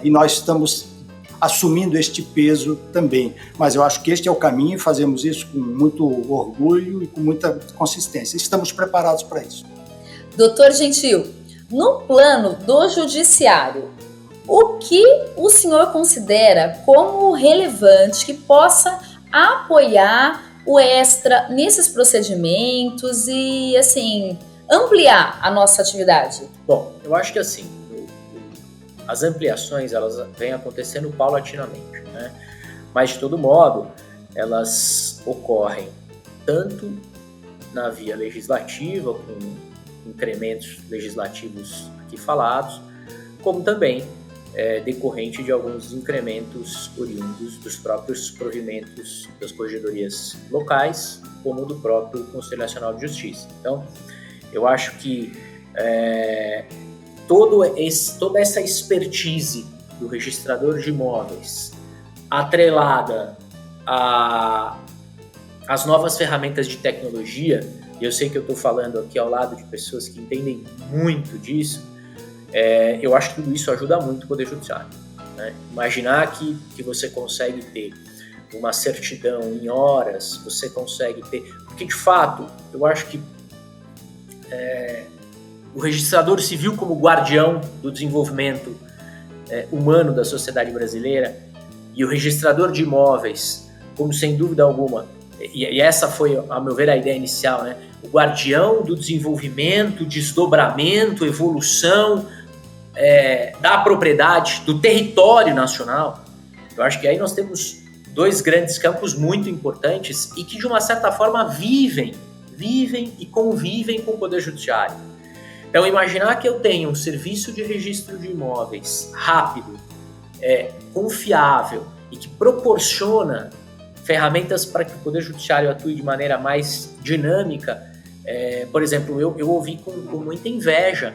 E nós estamos assumindo este peso também. Mas eu acho que este é o caminho e fazemos isso com muito orgulho e com muita consistência. Estamos preparados para isso. Doutor Gentil, no plano do judiciário, o que o senhor considera como relevante que possa apoiar o extra nesses procedimentos e, assim, ampliar a nossa atividade? Bom, eu acho que assim, as ampliações elas vêm acontecendo paulatinamente, né? Mas de todo modo, elas ocorrem tanto na via legislativa, com incrementos legislativos aqui falados, como também decorrente de alguns incrementos oriundos dos próprios provimentos das corregedorias locais, como do próprio Conselho Nacional de Justiça. Então, eu acho que toda essa expertise do registrador de imóveis, atrelada às novas ferramentas de tecnologia, e eu sei que eu estou falando aqui ao lado de pessoas que entendem muito disso, eu acho que tudo isso ajuda muito o Poder Judiciário, né? Imaginar que você consegue ter uma certidão em horas, você consegue ter... Porque, de fato, eu acho que o registrador civil como guardião do desenvolvimento humano da sociedade brasileira e o registrador de imóveis como, sem dúvida alguma, e essa foi, a meu ver, a ideia inicial, né? O guardião do desenvolvimento, desdobramento, evolução da propriedade, do território nacional. Eu acho que aí nós temos dois grandes campos muito importantes e que, de uma certa forma, vivem e convivem com o Poder Judiciário. Então, imaginar que eu tenho um serviço de registro de imóveis rápido, confiável e que proporciona ferramentas para que o Poder Judiciário atue de maneira mais dinâmica. Por exemplo, eu ouvi com muita inveja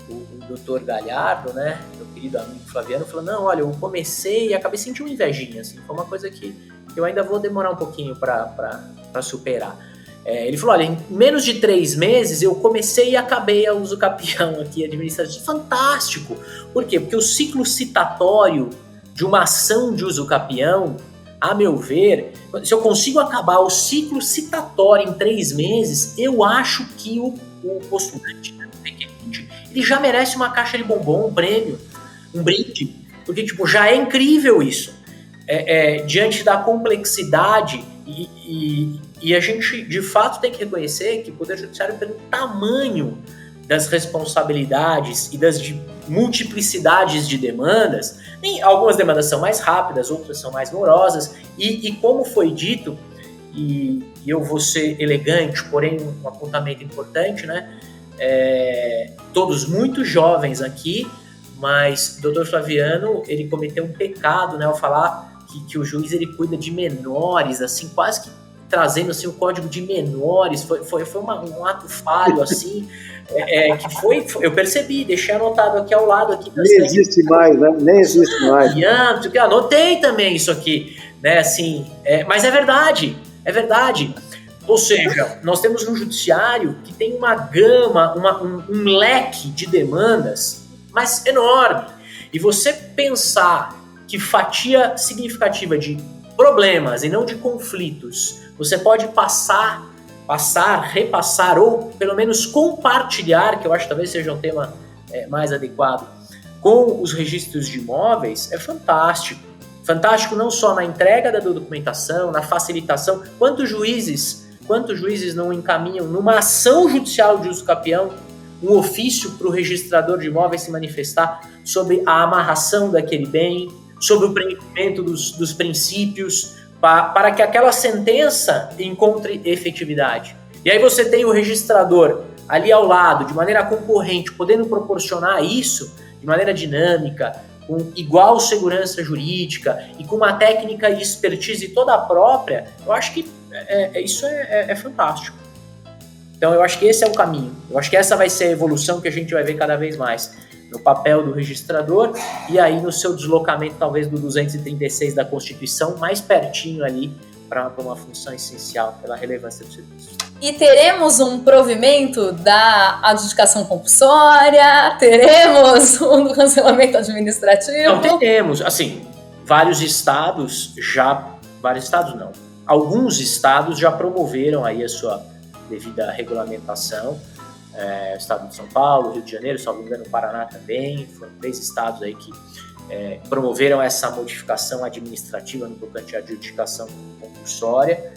o doutor Galhardo, né, meu querido amigo Flaviano, falando, não, olha, eu comecei e acabei sentindo uma invejinha, assim, foi uma coisa que eu ainda vou demorar um pouquinho para superar. Ele falou, olha, em menos de 3 meses eu comecei e acabei a uso capião aqui administrativo. Fantástico! Por quê? Porque o ciclo citatório de uma ação de uso capião, a meu ver, se eu consigo acabar o ciclo citatório em 3 meses, eu acho que o postulante, né, ele já merece uma caixa de bombom, um prêmio, um brinde, porque tipo, já é incrível isso. Diante da complexidade e a gente de fato tem que reconhecer que o Poder Judiciário, pelo tamanho das responsabilidades e das multiplicidades de demandas, algumas demandas são mais rápidas, outras são mais morosas, e como foi dito, e eu vou ser elegante, porém um apontamento importante, né? Todos muito jovens aqui, mas o Dr. Flaviano, ele cometeu um pecado, né, ao falar que o juiz ele cuida de menores, assim, quase que trazendo assim, o código de menores, foi um ato falho, assim, que foi, eu percebi, deixei anotado aqui ao lado. Aqui, nem existe mais, né? Nem existe mais. Anotei também isso aqui, né, assim, mas é verdade. Ou seja, nós temos um judiciário que tem uma gama, um leque de demandas, mas enorme. E você pensar que fatia significativa de problemas e não de conflitos, você pode passar, repassar ou pelo menos compartilhar, que eu acho que talvez seja um tema mais adequado, com os registros de imóveis, é fantástico. Fantástico não só na entrega da documentação, na facilitação, quantos juízes não encaminham numa ação judicial de uso capião um ofício para o registrador de imóveis se manifestar sobre a amarração daquele bem, sobre o preenchimento dos princípios, para que aquela sentença encontre efetividade. E aí você tem o registrador ali ao lado, de maneira concorrente, podendo proporcionar isso de maneira dinâmica, com igual segurança jurídica e com uma técnica e expertise toda própria. Eu acho que isso é fantástico. Então eu acho que esse é o caminho. Eu acho que essa vai ser a evolução que a gente vai ver cada vez mais no papel do registrador e aí no seu deslocamento talvez do 236 da Constituição, mais pertinho ali para uma função essencial pela relevância do serviço. E teremos um provimento da adjudicação compulsória, teremos um cancelamento administrativo. Não, teremos, assim, alguns estados já promoveram aí a sua devida regulamentação. O estado de São Paulo, Rio de Janeiro, salvo engano, o Paraná também, foram 3 estados aí que promoveram essa modificação administrativa no tocante à adjudicação compulsória,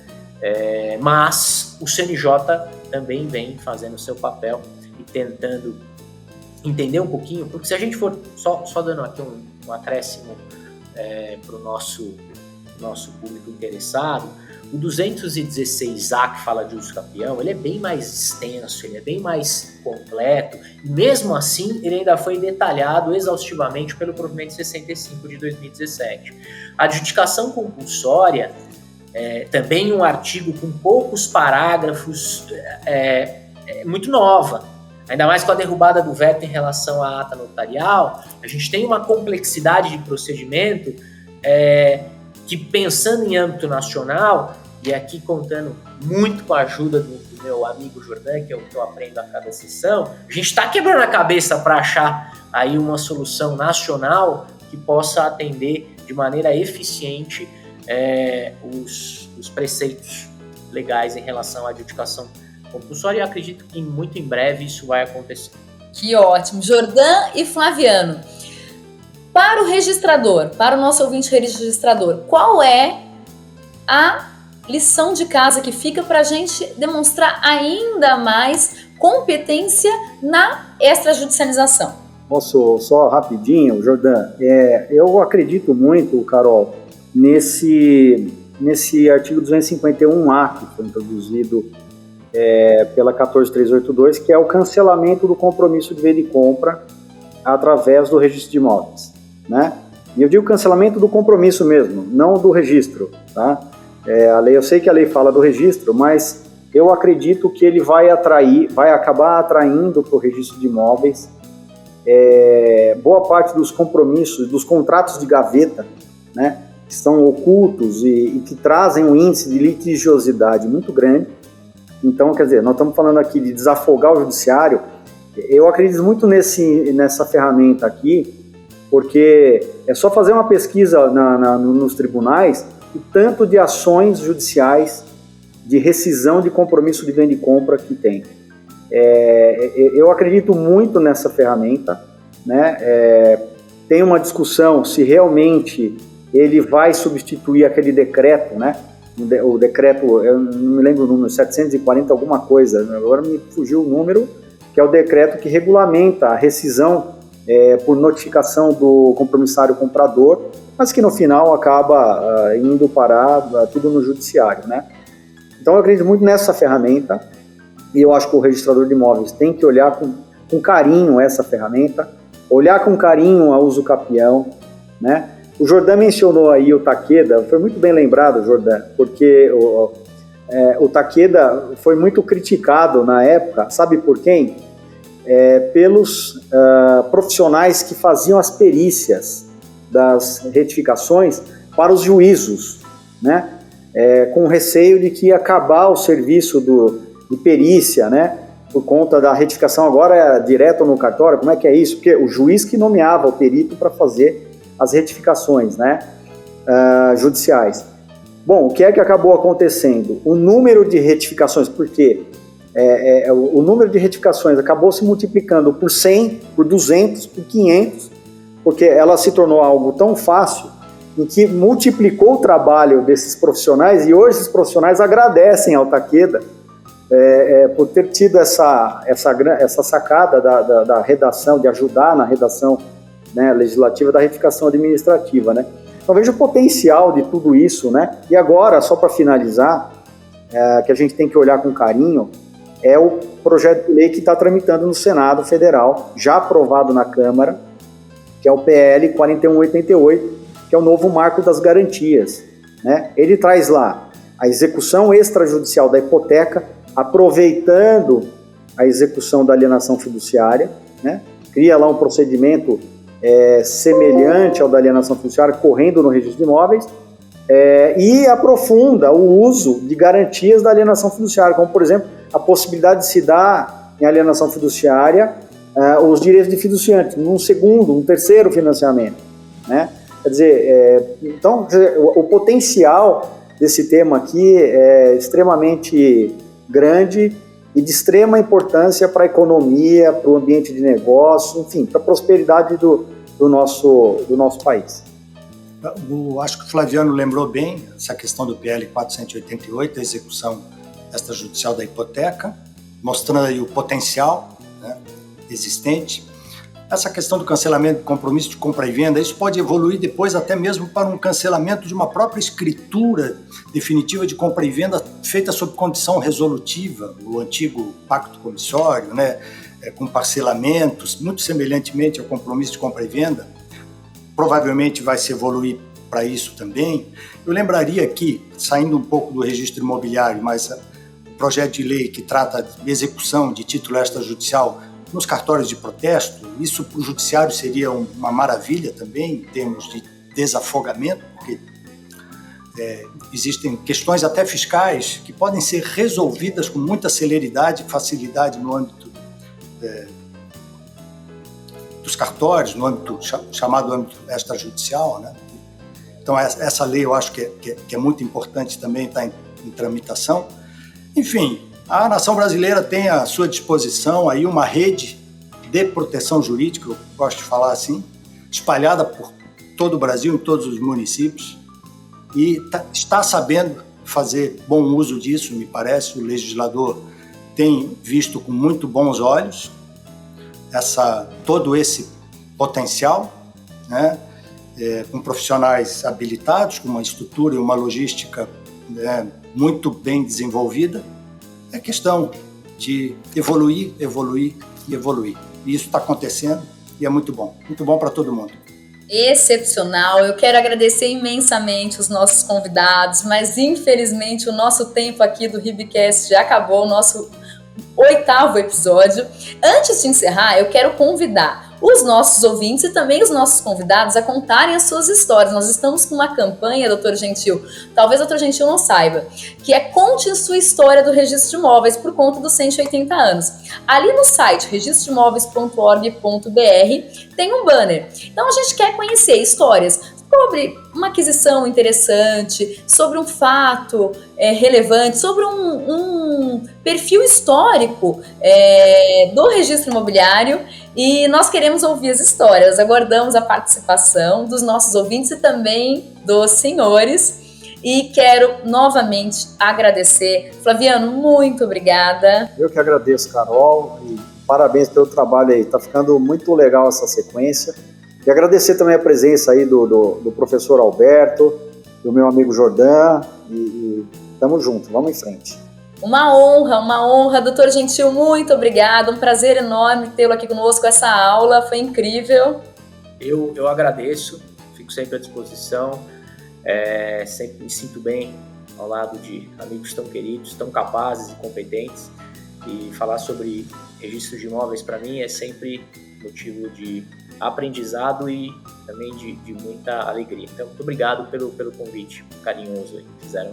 mas o CNJ também vem fazendo o seu papel e tentando entender um pouquinho, porque se a gente for só dando aqui um acréscimo para o nosso público interessado, o 216A, que fala de uso capião, ele é bem mais extenso, ele é bem mais completo, e mesmo assim ele ainda foi detalhado exaustivamente pelo provimento 65 de 2017. A adjudicação compulsória, também um artigo com poucos parágrafos, muito nova, ainda mais com a derrubada do veto em relação à ata notarial. A gente tem uma complexidade de procedimento que, pensando em âmbito nacional, e aqui contando muito com a ajuda do meu amigo Jordan, que eu aprendo a cada sessão, a gente está quebrando a cabeça para achar aí uma solução nacional que possa atender de maneira eficiente os preceitos legais em relação à adjudicação compulsória, e acredito que muito em breve isso vai acontecer. Que ótimo! Jordan e Flaviano, para o registrador, para o nosso ouvinte registrador, qual é a lição de casa que fica para a gente demonstrar ainda mais competência na extrajudicialização? Posso só rapidinho, Jordan? Eu acredito muito, Carol, nesse artigo 251A que foi introduzido pela 14382, que é o cancelamento do compromisso de venda e compra através do registro de imóveis, né? E eu digo cancelamento do compromisso mesmo, não do registro, tá? Eu sei que a lei fala do registro, mas eu acredito que ele vai acabar atraindo para o registro de imóveis boa parte dos compromissos, dos contratos de gaveta, né, que são ocultos e que trazem um índice de litigiosidade muito grande, Então, quer dizer, nós estamos falando aqui de desafogar o judiciário. Eu acredito muito nessa ferramenta aqui, porque é só fazer uma pesquisa nos tribunais o tanto de ações judiciais de rescisão de compromisso de venda e compra que tem. Eu acredito muito nessa ferramenta, né? Tem uma discussão se realmente ele vai substituir aquele decreto, né? O decreto, eu não me lembro o número, 740 alguma coisa, agora me fugiu o número, que é o decreto que regulamenta a rescisão por notificação do compromissário comprador, mas que no final acaba indo parar tudo no judiciário, né? Então eu acredito muito nessa ferramenta e eu acho que o registrador de imóveis tem que olhar com carinho essa ferramenta, olhar com carinho a uso capião, né? O Jordan mencionou aí o Takeda, foi muito bem lembrado, Jordan, porque o Takeda foi muito criticado na época, sabe por quem? Pelos profissionais que faziam as perícias das retificações para os juízos, né? Com receio de que ia acabar o serviço de perícia, né? Por conta da retificação agora direto no cartório, como é que é isso? Porque o juiz que nomeava o perito para fazer as retificações, né? Judiciais. Bom, o que é que acabou acontecendo? O número de retificações, porque o número de retificações acabou se multiplicando por 100, por 200, por 500, porque ela se tornou algo tão fácil em que multiplicou o trabalho desses profissionais e hoje esses profissionais agradecem ao Takeda por ter tido essa sacada da redação, de ajudar na redação, né, legislativa da retificação administrativa, né? Então veja o potencial de tudo isso, né? E agora, só para finalizar, que a gente tem que olhar com carinho, é o projeto de lei que está tramitando no Senado Federal, já aprovado na Câmara, que é o PL 4188, que é o novo marco das garantias, né? Ele traz lá a execução extrajudicial da hipoteca, aproveitando a execução da alienação fiduciária, né? Cria lá um procedimento semelhante ao da alienação fiduciária, correndo no registro de imóveis, e aprofunda o uso de garantias da alienação fiduciária, como, por exemplo, a possibilidade de se dar em alienação fiduciária os direitos de fiduciante, num segundo, um terceiro financiamento, né? Quer dizer, então, o potencial desse tema aqui é extremamente grande e de extrema importância para a economia, para o ambiente de negócio, enfim, para a prosperidade do nosso país. Acho que o Flaviano lembrou bem essa questão do PL 488, a execução extrajudicial da hipoteca, mostrando aí o potencial, né, existente. Essa questão do cancelamento do compromisso de compra e venda, isso pode evoluir depois até mesmo para um cancelamento de uma própria escritura definitiva de compra e venda feita sob condição resolutiva, o antigo pacto comissório, né, com parcelamentos, muito semelhantemente ao compromisso de compra e venda. Provavelmente vai se evoluir para isso também. Eu lembraria aqui, saindo um pouco do registro imobiliário, mas o projeto de lei que trata de execução de título extrajudicial nos cartórios de protesto, isso para o judiciário seria uma maravilha também, em termos de desafogamento, porque existem questões até fiscais que podem ser resolvidas com muita celeridade e facilidade no âmbito dos cartórios, no âmbito chamado âmbito extrajudicial, né? Então essa lei eu acho que é muito importante também, está em tramitação. Enfim, a nação brasileira tem à sua disposição aí uma rede de proteção jurídica, eu gosto de falar assim, espalhada por todo o Brasil, em todos os municípios, e está sabendo fazer bom uso disso, me parece. O legislador tem visto com muito bons olhos todo esse potencial, né, com profissionais habilitados, com uma estrutura e uma logística, né, muito bem desenvolvida. É questão de evoluir, evoluir e evoluir. E isso está acontecendo e é muito bom para todo mundo. Excepcional, eu quero agradecer imensamente os nossos convidados, mas infelizmente o nosso tempo aqui do RIBcast já acabou, o nosso 8º episódio. Antes de encerrar, eu quero convidar os nossos ouvintes e também os nossos convidados a contarem as suas histórias. Nós estamos com uma campanha, doutor Gentil, talvez o doutor Gentil não saiba, que é Conte Sua História do Registro de Imóveis por conta dos 180 anos. Ali no site registrodeimóveis.org.br tem um banner. Então a gente quer conhecer histórias sobre uma aquisição interessante, sobre um fato relevante, sobre um perfil histórico do registro imobiliário, e nós queremos ouvir as histórias. Aguardamos a participação dos nossos ouvintes e também dos senhores. E quero novamente agradecer. Flaviano, muito obrigada. Eu que agradeço, Carol, e parabéns pelo trabalho aí. Tá ficando muito legal essa sequência. E agradecer também a presença aí do professor Alberto, do meu amigo Jordan, e tamo junto, vamos em frente. Uma honra. Doutor Gentil, muito obrigado, um prazer enorme tê-lo aqui conosco, essa aula foi incrível. Eu agradeço, fico sempre à disposição, sempre me sinto bem ao lado de amigos tão queridos, tão capazes e competentes, e falar sobre registro de imóveis para mim é sempre motivo de aprendizado e também de muita alegria. Então, muito obrigado pelo convite carinhoso aí que fizeram.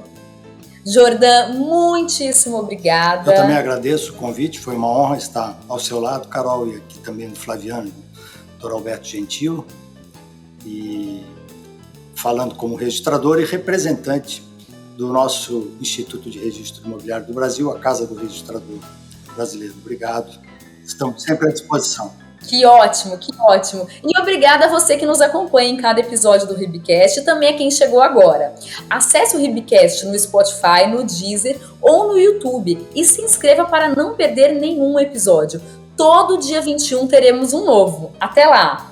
Jordan, muitíssimo obrigada. Eu também agradeço o convite, foi uma honra estar ao seu lado, Carol, e aqui também do Flaviano, Dr. Alberto Gentil, e falando como registrador e representante do nosso Instituto de Registro Imobiliário do Brasil, a Casa do Registrador Brasileiro. Obrigado, estamos sempre à disposição. Que ótimo. E obrigada a você que nos acompanha em cada episódio do Ribcast e também a quem chegou agora. Acesse o Ribcast no Spotify, no Deezer ou no YouTube e se inscreva para não perder nenhum episódio. Todo dia 21 teremos um novo. Até lá!